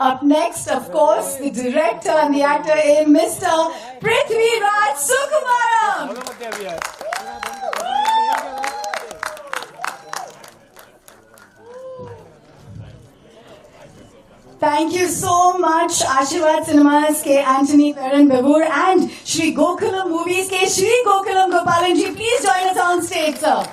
Up next, of course, the director and the actor in Mr. Prithviraj Sukumaran. Thank you so much, Ashirwad Cinemas ke Anthony Karan Babur and Shri Gokulam Movies ke Shri Gokulam Gopalan ji. Please join us on stage, sir.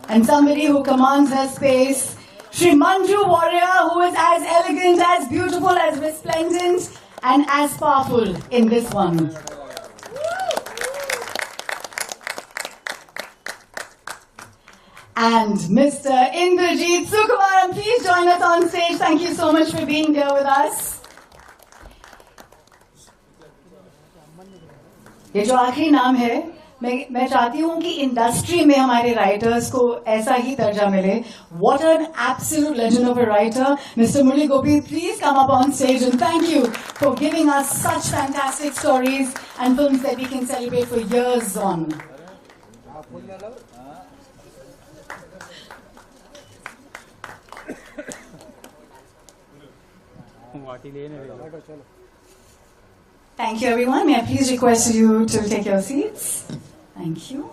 And somebody who commands her space, Shri Manju Warrior, who is as elegant, as beautiful, as resplendent, and as powerful in this one. And Mr. Indrajit Sukumaran, please join us on stage. Thank you so much for being here with us. ये जो आखिरी नाम है, मैं चाहती हूँ कि industry में हमारे राइटर्स को ऐसा ही दर्जा मिले. What an absolute legend of a writer, Mr. Murli Gopi. Please come up on stage and thank you for giving us such fantastic stories and films that we can celebrate for years on. Thank you, everyone. May I please request you to take your seats? Thank you.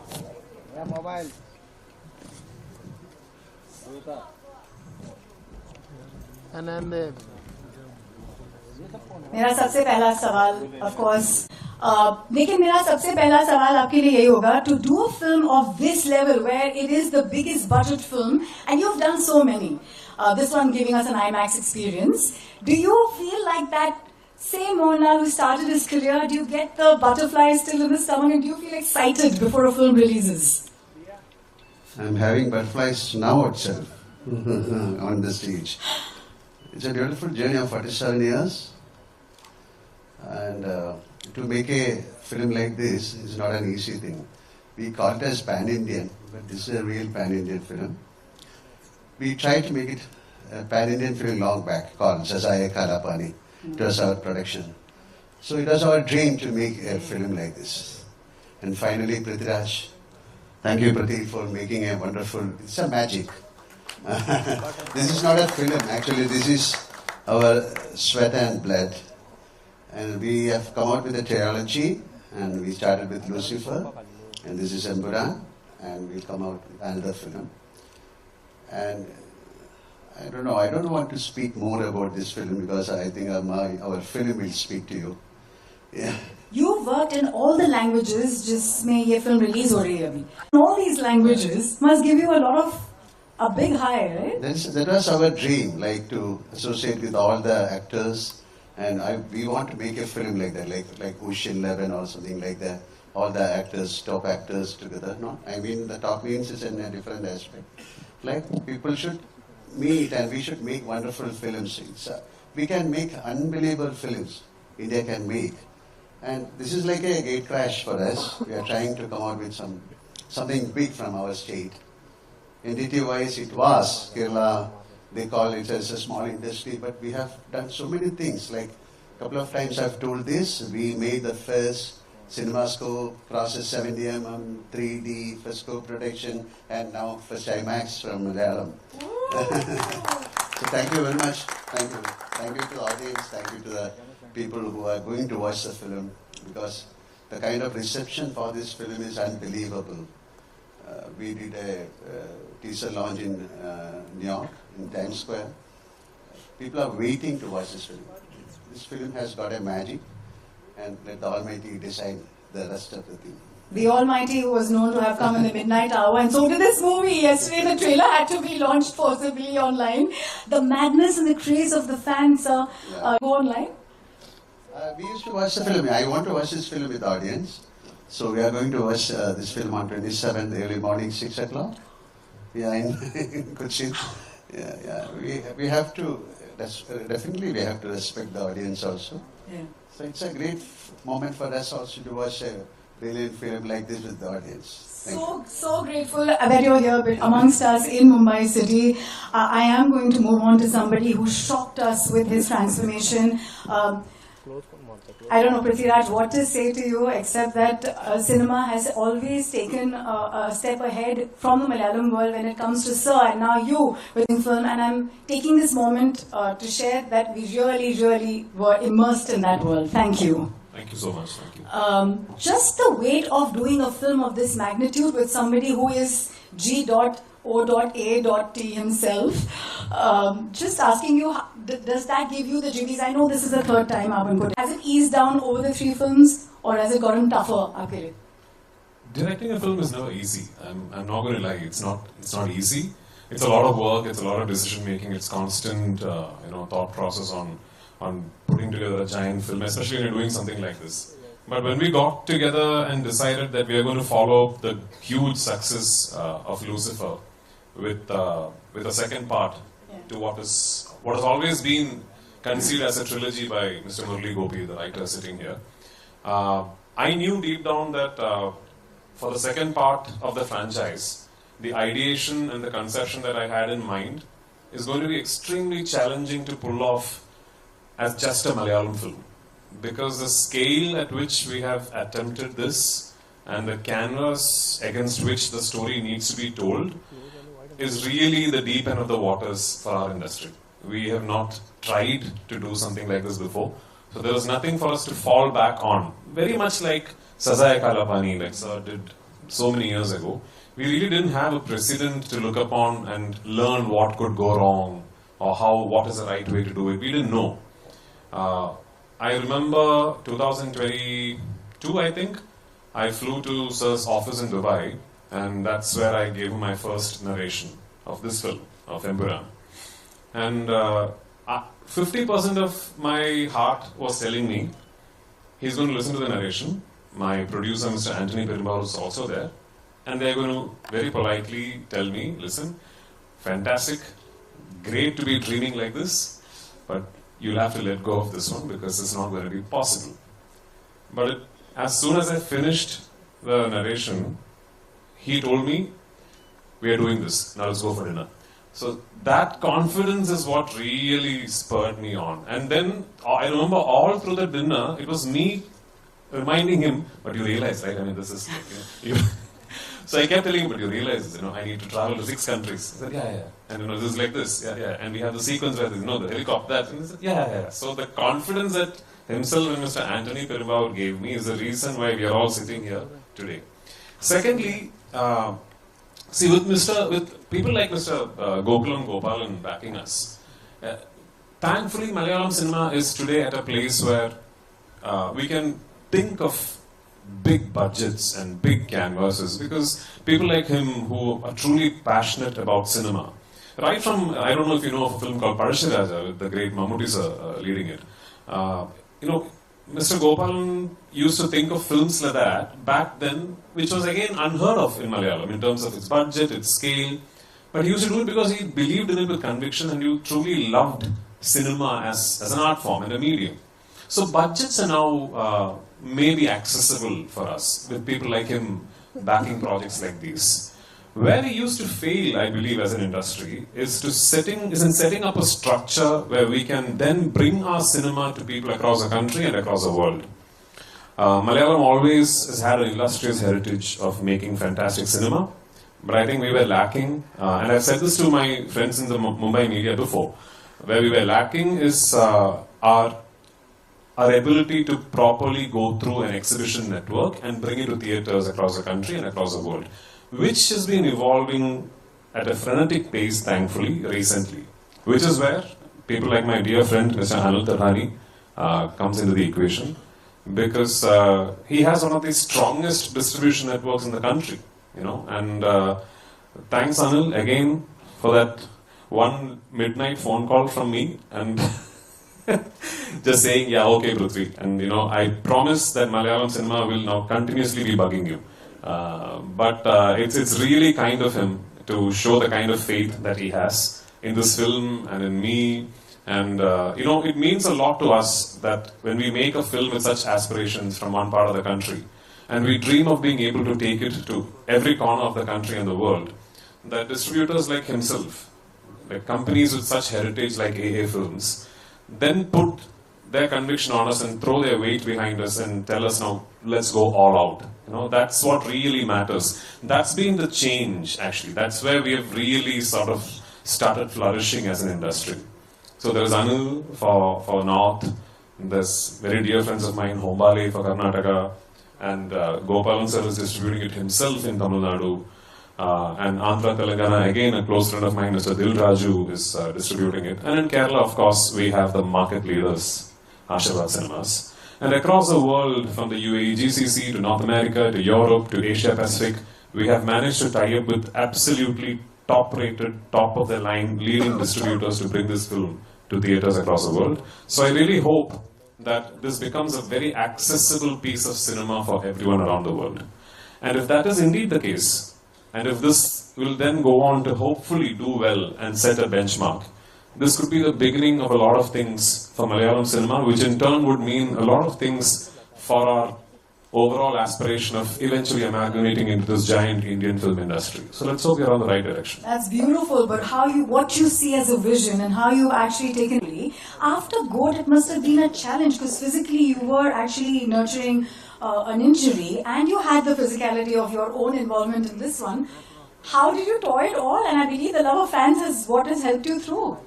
मेरा सबसे पहला सवाल, of course, लेकिन मेरा सबसे पहला सवाल आपके लिए यही होगा, to do a film of this level where it is the biggest budget film and you've done so many, this one giving us an IMAX experience, do you feel like that same Mohanlal who started his career, do you get the butterflies still in the stomach and do you feel excited before a film releases? I'm having butterflies now itself on the stage. It's a beautiful journey of 47 years, and to make a film like this is not an easy thing. We call it as pan-Indian, but this is a real pan-Indian film. We tried to make it a pan-Indian film long back, called Jazaya Kalapani. It was our production. So it was our dream to make a film like this. And finally, Prithviraj, thank you, Prathi, for making a wonderful, it's a magic. This is not a film, actually, this is our sweat and blood. And we have come out with a trilogy, and we started with Lucifer, and this is Empuraan, and we'll come out with another film. And I don't want to speak more about this film because I think our film will speak to you. Yeah. You've worked in all the languages, जिसमें ये film release हो रही है अभी. All these languages must give you a big high, right? That was our dream, like to associate with all the actors, and we want to make a film like that, like Ocean 11 or something like that. All the actors, top actors together. No, I mean the top means is in a different aspect. Like people should meet and we should make wonderful films. We can make unbelievable films. India can make. And this is like a gate crash for us. We are trying to come out with something big from our state. Entity-wise, it was Kerala. They call it as a small industry, but we have done so many things. Like a couple of times I've told this, we made the first CinemaScope, process 70mm, 3D, first scope production, and now first IMAX from Malayalam. So thank you very much. Thank you. Thank you to the audience. Thank you to the people who are going to watch the film, because the kind of reception for this film is unbelievable. We did a teaser launch in New York, in Times Square. People are waiting to watch this film. This film has got a magic, and let the Almighty decide the rest of the thing. The Almighty who was known to have come in the midnight hour, and so did this movie. Yesterday the trailer had to be launched forcibly online. The madness and the craze of the fans go online. We used to watch the film. I want to watch this film with the audience. So we are going to watch this film on 27th, early morning, 6 o'clock. Yeah, in Kochi. Yeah. We have to, definitely we have to respect the audience also. Yeah. So it's a great moment for us also to watch a brilliant film like this with the audience. So grateful that you're here amongst us in Mumbai City. I am going to move on to somebody who shocked us with his transformation. I don't know, Prithviraj, what to say to you, except that cinema has always taken a step ahead from the Malayalam world when it comes to Sir, and now you with film. And I'm taking this moment to share that we really, really were immersed in that world. Thank you. Thank you so much. Thank you. Just the weight of doing a film of this magnitude with somebody who is G.O.A.T himself. Just asking you, does that give you the jiggies? I know this is the third time I've been put. Has it eased down over the 3 films, or has it gotten tougher? Okay. Directing a film is never easy. I'm not going to lie. It's not easy. It's a lot of work. It's a lot of decision making. It's constant, thought process on putting together a giant film, especially when you're doing something like this. But when we got together and decided that we are going to follow the huge success of Lucifer with a second part to what has always been conceived as a trilogy by Mr. Murali Gopi, the writer sitting here, I knew deep down that for the second part of the franchise, the ideation and the conception that I had in mind is going to be extremely challenging to pull off as just a Malayalam film. Because the scale at which we have attempted this and the canvas against which the story needs to be told is really the deep end of the waters for our industry. We have not tried to do something like this before. So there was nothing for us to fall back on. Very much like Sazaya Kalapani, like Sir did so many years ago. We really didn't have a precedent to look upon and learn what could go wrong or what is the right way to do it. We didn't know. I remember 2022, I think, I flew to Sir's office in Dubai, and that's where I gave him my first narration of this film, of Empuraan. And 50% of my heart was telling me, he's going to listen to the narration. My producer, Mr. Anthony Perumbal, is also there. And they're going to very politely tell me, listen, fantastic, great to be dreaming like this, but you'll have to let go of this one because it's not going to be possible. But as soon as I finished the narration, he told me, we are doing this, now let's go for dinner. So that confidence is what really spurred me on. And then I remember all through the dinner, it was me reminding him, but you realize, right? I mean, this is like, so I kept telling him, but you realize, I need to travel to 6 countries. He said, yeah. And this is like this, yeah. And we have the sequence where the helicopter, that. And he said, yeah. So the confidence that himself and Mr. Anthony Perumbal gave me is the reason why we are all sitting here today. Secondly, with people like Mr. Gokulam Gopalan backing us, thankfully Malayalam cinema is today at a place where we can think of big budgets and big canvases because people like him who are truly passionate about cinema. Right from, I don't know if you know of a film called Prithviraj with the great Mammootty sir leading it. Mr. Gopalan used to think of films like that back then, which was again unheard of in Malayalam in terms of its budget, its scale. But he used to do it because he believed in it with conviction and he truly loved cinema as an art form and a medium. So budgets are now maybe accessible for us with people like him backing projects like these. Where we used to fail, I believe, as an industry is in setting up a structure where we can then bring our cinema to people across the country and across the world. Malayalam always has had an illustrious heritage of making fantastic cinema, but I think we were lacking, and I've said this to my friends in the Mumbai media before, where we were lacking is our ability to properly go through an exhibition network and bring it to theatres across the country and across the world, which has been evolving at a frenetic pace, thankfully, recently. Which is where people like my dear friend, Mr. Anil Tadhani, comes into the equation, because he has one of the strongest distribution networks in the country, and thanks Anil again for that one midnight phone call from me, and just saying, yeah, okay, Prithvi. And I promise that Malayalam cinema will now continuously be bugging you. But it's really kind of him to show the kind of faith that he has in this film and in me. And, it means a lot to us that when we make a film with such aspirations from one part of the country, and we dream of being able to take it to every corner of the country and the world, that distributors like himself, like companies with such heritage like AA Films, then put their conviction on us and throw their weight behind us and tell us, now let's go all out. That's what really matters. That's been the change, actually. That's where we have really sort of started flourishing as an industry. So there's Anil for North, there's very dear friends of mine, Hombale for Karnataka, and Gopalan sir is distributing it himself in Tamil Nadu. And Andhra Telangana, again a close friend of mine, Mr. Dil Raju, is distributing it. And in Kerala, of course, we have the market leaders, Ashirwad Cinemas. And across the world, from the UAE GCC to North America to Europe to Asia Pacific, we have managed to tie up with absolutely top-rated, top-of-the-line leading distributors to bring this film to theaters across the world. So I really hope that this becomes a very accessible piece of cinema for everyone around the world. And if that is indeed the case, and if this will then go on to hopefully do well and set a benchmark, this could be the beginning of a lot of things for Malayalam cinema, which in turn would mean a lot of things for our overall aspiration of eventually amalgamating into this giant Indian film industry. So let's hope we're on the right direction. That's beautiful, but what you see as a vision and how you've actually taken it. After GOAT, it must have been a challenge because physically you were actually nurturing an injury and you had the physicality of your own involvement in this one. How did you toy it all? And I believe the love of fans is what has helped you through.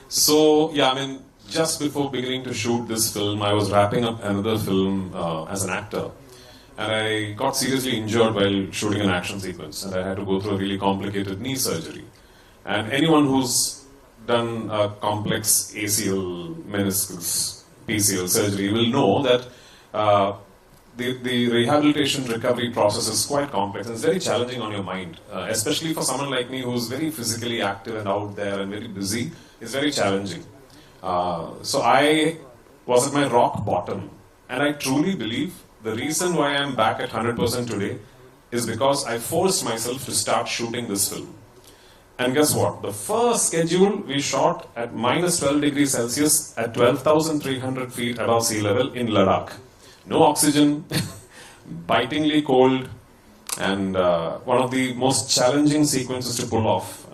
So, just before beginning to shoot this film, I was wrapping up another film as an actor. And I got seriously injured while shooting an action sequence. And I had to go through a really complicated knee surgery. And anyone who's done a complex ACL, meniscus, PCL surgery will know that the rehabilitation recovery process is quite complex and it's very challenging on your mind, especially for someone like me who's very physically active and out there and very busy. It's very challenging. So I was at my rock bottom, and I truly believe the reason why I'm back at 100% today is because I forced myself to start shooting this film. And guess what? The first schedule we shot at minus 12 degrees Celsius at 12,300 feet above sea level in Ladakh. No oxygen, bitingly cold, and one of the most challenging sequences to pull off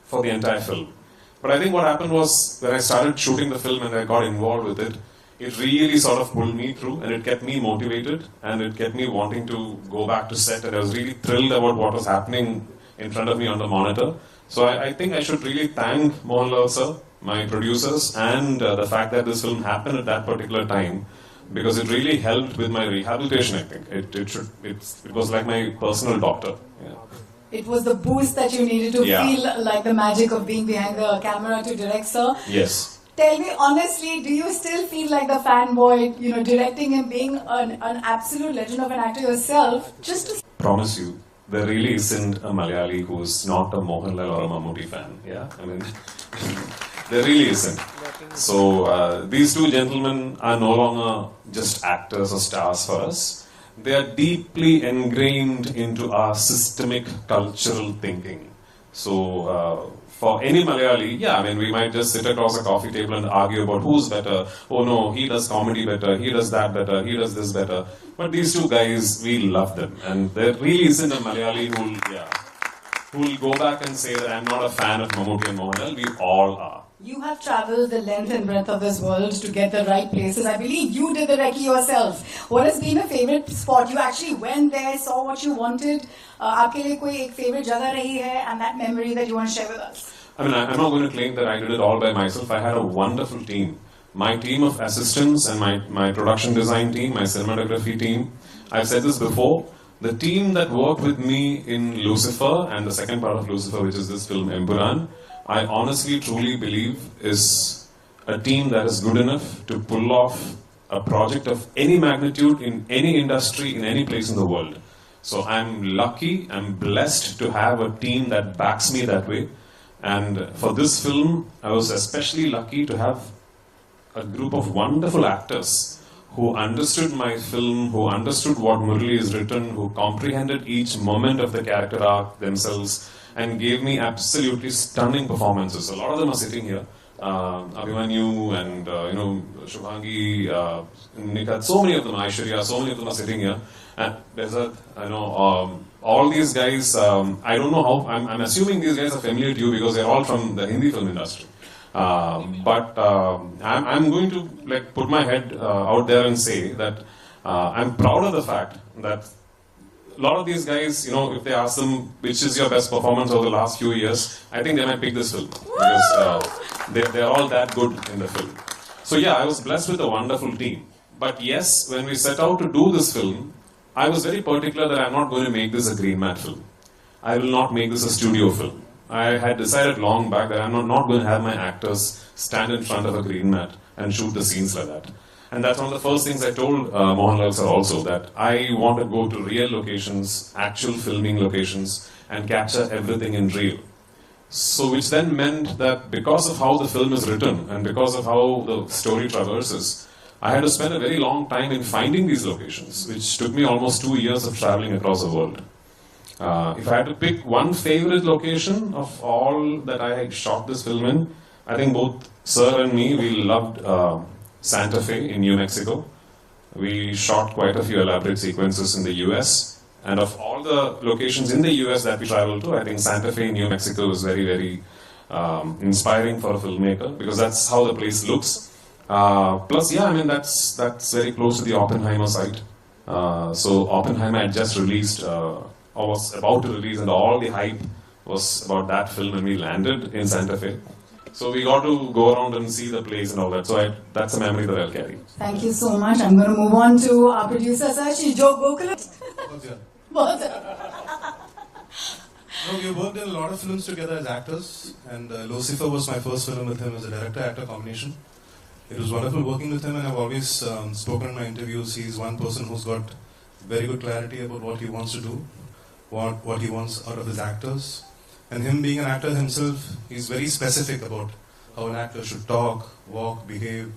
for the entire film. But I think what happened was when I started shooting the film and I got involved with it, it really sort of pulled me through and it kept me motivated and it kept me wanting to go back to set, and I was really thrilled about what was happening in front of me on the monitor. So I think I should really thank Mohanlal sir, my producers, and the fact that this film happened at that particular time, because it really helped with my rehabilitation. I think it was like my personal doctor. Yeah. It was the boost that you needed to feel like the magic of being behind the camera to direct, sir. Yes. Tell me honestly, do you still feel like the fanboy, directing and being an absolute legend of an actor yourself? Just to promise you, there really isn't a Malayali who's not a Mohanlal or a Mammootty fan. Yeah, I mean, there really isn't. So these two gentlemen are no longer just actors or stars for us. They are deeply ingrained into our systemic cultural thinking. So for any Malayali, we might just sit across a coffee table and argue about who's better. Oh no, he does comedy better, he does that better, he does this better. But these two guys, we love them. And there really isn't a Malayali who will go back and say that I'm not a fan of Mammootty and Mohanlal. We all are. You have traveled the length and breadth of this world to get the right places. I believe you did the recce yourself. What has been a favorite spot? You actually went there, saw what you wanted. आपके लिए कोई एक favorite जगह रही है, and that memory that you want to share with us? I'm not going to claim that I did it all by myself. I had a wonderful team. My team of assistants and my production design team, my cinematography team. I've said this before. The team that worked with me in Lucifer and the second part of Lucifer, which is this film Empuraan, I honestly, truly believe is a team that is good enough to pull off a project of any magnitude in any industry, in any place in the world. So I'm lucky, I'm blessed to have a team that backs me that way. And for this film, I was especially lucky to have a group of wonderful actors who understood my film, who understood what Murli has written, who comprehended each moment of the character arc themselves, and gave me absolutely stunning performances. A lot of them are sitting here. Abhimanyu and Shubhangi, Nikat, so many of them, Aishwarya, so many of them are sitting here. And Bezat, all these guys, I don't know how, I'm assuming these guys are familiar to you because they're all from the Hindi film industry. I'm going to like put my head out there and say that I'm proud of the fact that a lot of these guys, you know, if they ask them which is your best performance over the last few years, I think they might pick this film because they're all that good in the film. So yeah, I was blessed with a wonderful team. But yes, when we set out to do this film, I was very particular that I'm not going to make this a green mat film. I will not make this a studio film. I had decided long back that I'm not going to have my actors stand in front of a green mat and shoot the scenes like that. And that's one of the first things I told Mohanlal sir also, that I want to go to real locations, actual filming locations, and capture everything in real. So which then meant that because of how the film is written and because of how the story traverses, I had to spend a very long time in finding these locations, which took me almost 2 years of traveling across the world. If I had to pick one favorite location of all that I had shot this film in, I think both sir and me, we loved Santa Fe in New Mexico. We shot quite a few elaborate sequences in the US. And of all the locations in the US that we traveled to, I think Santa Fe in New Mexico was very, very inspiring for a filmmaker because that's how the place looks. Plus, yeah, I mean, that's very close to the Oppenheimer site. So Oppenheimer had just released, or was about to release, and all the hype was about that film when we landed in Santa Fe. So we got to go around and see the place and all that. So that's a memory that I'll carry. Thank you so much. I'm going to move on to our producer, sir. She's Joe Gokul. No, we worked in a lot of films together as actors, and Lucifer was my first film with him as a director-actor combination. It was wonderful working with him, and I've always spoken in my interviews. He's one person who's got very good clarity about what he wants to do, what he wants out of his actors. And him being an actor himself, he's very specific about how an actor should talk, walk, behave.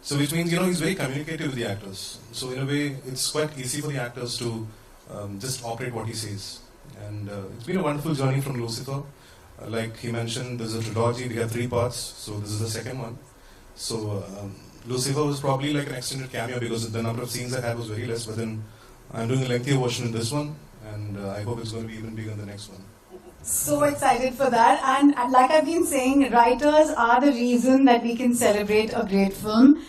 So which means, you know, he's very communicative with the actors. So in a way, it's quite easy for the actors to just operate what he says. And it's been a wonderful journey from Lucifer. Like he mentioned, there's a trilogy, we have 3 parts, so this is the second one. So Lucifer was probably like an extended cameo because the number of scenes I had was very less, but then I'm doing a lengthier version in this one, and I hope it's going to be even bigger in the next one. So excited for that. And like I've been saying, writers are the reason that we can celebrate a great film.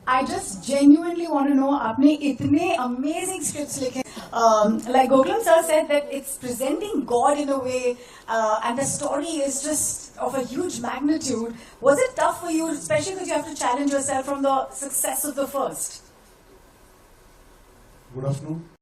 I just genuinely want to know, आपने इतने amazing scripts लिखे. Like Gokulam sir said that it's presenting God in a way, and the story is just of a huge magnitude. Was it tough for you, especially because you have to challenge yourself from the success of the first? Good afternoon.